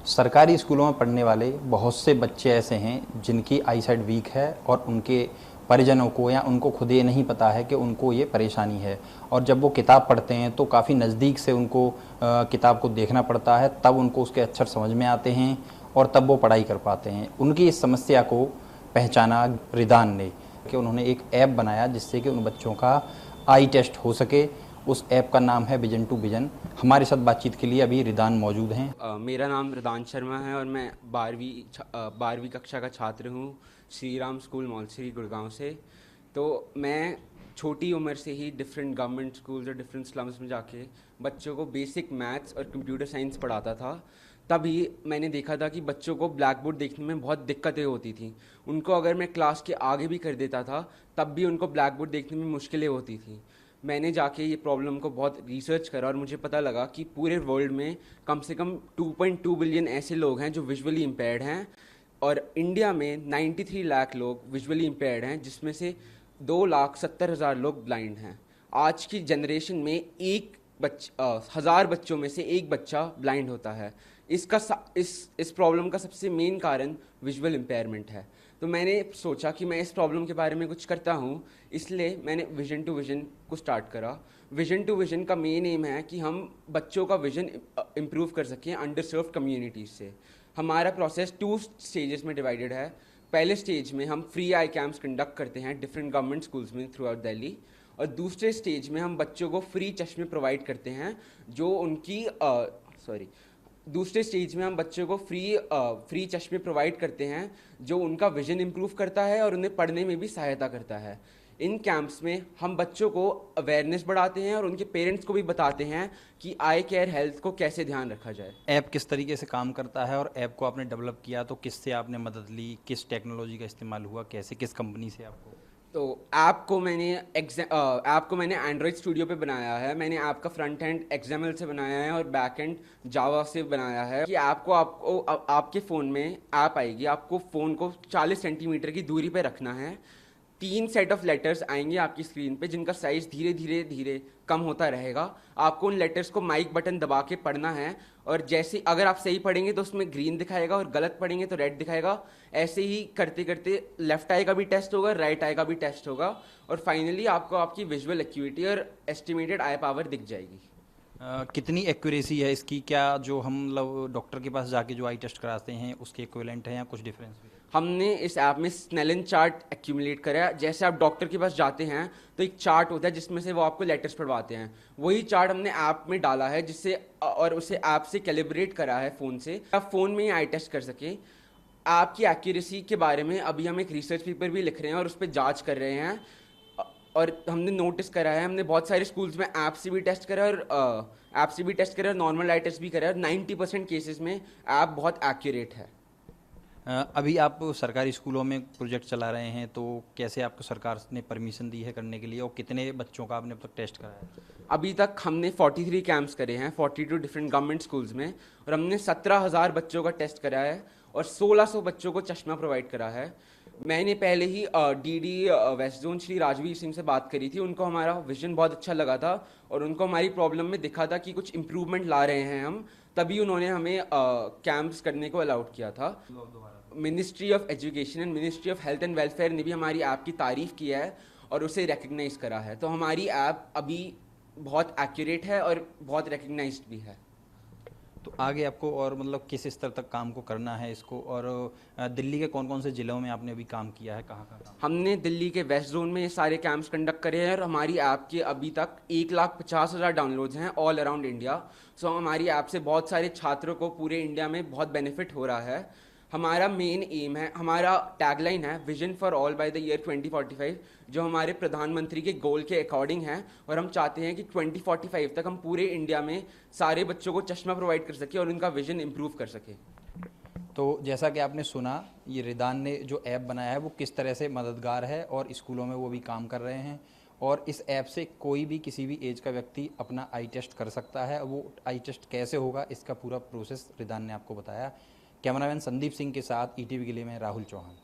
सरकारी स्कूलों में पढ़ने वाले बहुत से बच्चे ऐसे हैं जिनकी आईसाइट वीक है और उनके परिजनों को या उनको खुद ये नहीं पता है कि उनको ये परेशानी है, और जब वो किताब पढ़ते हैं तो काफ़ी नज़दीक से उनको किताब को देखना पड़ता है, तब उनको उसके अक्षर समझ में आते हैं और तब वो पढ़ाई कर पाते हैं। उनकी इस समस्या को पहचाना रिदान ने कि उन्होंने एक ऐप बनाया जिससे कि उन बच्चों का आई टेस्ट हो सके। उस ऐप का नाम है विजन टू विजन। हमारे साथ बातचीत के लिए अभी रिदान मौजूद हैं। मेरा नाम रिदान शर्मा है और मैं 12वीं कक्षा का छात्र हूँ श्री राम स्कूल मौलसरी गुड़गांव से। तो मैं छोटी उम्र से ही डिफरेंट गवर्नमेंट स्कूल्स और डिफरेंट स्लम्स में जाके बच्चों को बेसिक मैथ्स और कंप्यूटर साइंस पढ़ाता था। तभी मैंने देखा था कि बच्चों को ब्लैक बोर्ड देखने में बहुत दिक्कतें होती थी। उनको अगर मैं क्लास के आगे भी कर देता था तब भी उनको ब्लैक बोर्ड देखने में मुश्किलें होती थी। मैंने जाके ये प्रॉब्लम को बहुत रिसर्च करा और मुझे पता लगा कि पूरे वर्ल्ड में कम से कम 2.2 बिलियन ऐसे लोग हैं जो विजुअली इम्पेयर्ड हैं, और इंडिया में 93 लाख लोग विजुअली इम्पेयर्ड हैं, जिसमें से 2,70,000 लोग ब्लाइंड हैं। आज की जनरेशन में हज़ार बच्चों में से एक बच्चा ब्लाइंड होता है। इस प्रॉब्लम का सबसे मेन कारण विजुअल इम्पेयरमेंट है। तो मैंने सोचा कि मैं इस प्रॉब्लम के बारे में कुछ करता हूँ, इसलिए मैंने विजन टू विजन को स्टार्ट करा। विजन टू विजन का मेन एम है कि हम बच्चों का विजन इम्प्रूव कर सकें अंडर सर्व्ड कम्युनिटीज़ से। हमारा प्रोसेस 2 स्टेजेस में डिवाइडेड है। पहले स्टेज में हम फ्री आई कैंप्स कंडक्ट करते हैं डिफरेंट गवर्नमेंट स्कूल्स में थ्रू आउट दिल्ली, और दूसरे स्टेज में हम बच्चों को फ्री चश्मे प्रोवाइड करते हैं जो उनकी दूसरे स्टेज में हम बच्चों को फ्री चश्मे प्रोवाइड करते हैं जो उनका विजन इम्प्रूव करता है और उन्हें पढ़ने में भी सहायता करता है। इन कैंप्स में हम बच्चों को अवेयरनेस बढ़ाते हैं और उनके पेरेंट्स को भी बताते हैं कि आई केयर हेल्थ को कैसे ध्यान रखा जाए। ऐप किस तरीके से काम करता है और ऐप को आपने डेवलप किया तो किससे आपने मदद ली, किस टेक्नोलॉजी का इस्तेमाल हुआ, कैसे, किस कंपनी से आपको? तो ऐप को मैंने एंड्रॉयड स्टूडियो पे बनाया है। मैंने ऐप का फ्रंट एंड XML से बनाया है और बैक एंड जावा से बनाया है। कि ऐप को आपके फ़ोन में ऐप आएगी, आपको फ़ोन को 40 सेंटीमीटर की दूरी पे रखना है। 3 सेट ऑफ लेटर्स आएंगे आपकी स्क्रीन पे जिनका साइज धीरे धीरे धीरे कम होता रहेगा। आपको उन लेटर्स को माइक बटन दबा के पढ़ना है, और जैसे अगर आप सही पढ़ेंगे तो उसमें ग्रीन दिखाएगा और गलत पढ़ेंगे तो रेड दिखाएगा। ऐसे ही करते करते लेफ्ट आई का भी टेस्ट होगा, राइट आई का भी टेस्ट होगा, और फाइनली आपको आपकी विजुअल एक्यूटी और एस्टिमेटेड आई पावर दिख जाएगी। कितनी एक्यूरेसी है इसकी? क्या जो हम मतलब डॉक्टर के पास जाके जो आई टेस्ट कराते हैं उसके इक्विवेलेंट है या कुछ डिफरेंस भी है? हमने इस ऐप में स्नेलन चार्ट एक्यूमुलेट करा है। जैसे आप डॉक्टर के पास जाते हैं तो एक चार्ट होता है जिसमें से वो आपको लेटर्स पढ़वाते हैं, वही चार्ट हमने ऐप में डाला है जिससे और उसे ऐप से कैलिब्रेट करा है फ़ोन से, आप फ़ोन में ही आई टेस्ट कर सकें। ऐप की एक्यूरेसी के बारे में अभी हम एक रिसर्च पेपर भी लिख रहे हैं और उस पर जाँच कर रहे हैं। और हमने नोटिस करा है, हमने बहुत सारे स्कूल्स में ऐप से भी टेस्ट करा और नॉर्मल आई टेस्ट भी करा है, और 90% केसेस में ऐप बहुत एक्यूरेट है। अभी आप सरकारी स्कूलों में प्रोजेक्ट चला रहे हैं, तो कैसे आपको सरकार ने परमिशन दी है करने के लिए, और कितने बच्चों का आपने अब तक टेस्ट कराया है? अभी तक हमने 43 कैंप्स करे हैं 42 डिफरेंट गवर्नमेंट स्कूल्स में, और हमने 17,000 बच्चों का टेस्ट करा है और 1600 बच्चों को चश्मा प्रोवाइड करा है। मैंने पहले ही DD west zone Shri Rajveer Singh से बात करी थी। उनको हमारा विजन बहुत अच्छा लगा था और उनको हमारी प्रॉब्लम में दिखा था कि कुछ इम्प्रूवमेंट ला रहे हैं हम, तभी उन्होंने हमें कैंप्स करने को अलाउड किया था। Ministry of education and ministry of health and welfare ने भी हमारी ऐप की तारीफ़ की है और उसे रिकग्नाइज़ करा है। तो हमारी ऐप अभी बहुत एक्यूरेट है और बहुत रिकग्नाइज्ड भी है। तो आगे आपको और मतलब किस स्तर तक काम को करना है इसको, और दिल्ली के कौन कौन से ज़िलों में आपने अभी काम किया है, कहाँ कहाँ काम? हमने दिल्ली के वेस्ट जोन में ये सारे कैंप्स कंडक्ट करे हैं और हमारी ऐप के अभी तक 1,50,000 डाउनलोड्स हैं ऑल अराउंड इंडिया। सो हमारी ऐप से बहुत सारे छात्रों को पूरे इंडिया में बहुत बेनिफिट हो रहा है। हमारा मेन एम है, हमारा टैगलाइन है vision for all by the year 2045, जो हमारे प्रधानमंत्री के गोल के अकॉर्डिंग है, और हम चाहते हैं कि 2045 तक हम पूरे इंडिया में सारे बच्चों को चश्मा प्रोवाइड कर सके और उनका विजन इम्प्रूव कर सके। तो जैसा कि आपने सुना, ये रिदान ने जो ऐप बनाया है वो किस तरह से मददगार है और स्कूलों में वो भी काम कर रहे हैं, और इस ऐप से कोई भी किसी भी एज का व्यक्ति अपना आई टेस्ट कर सकता है। वो आई टेस्ट कैसे होगा इसका पूरा प्रोसेस रिदान ने आपको बताया। कैमरामैन संदीप सिंह के साथ ETV के लिए मैं राहुल चौहान।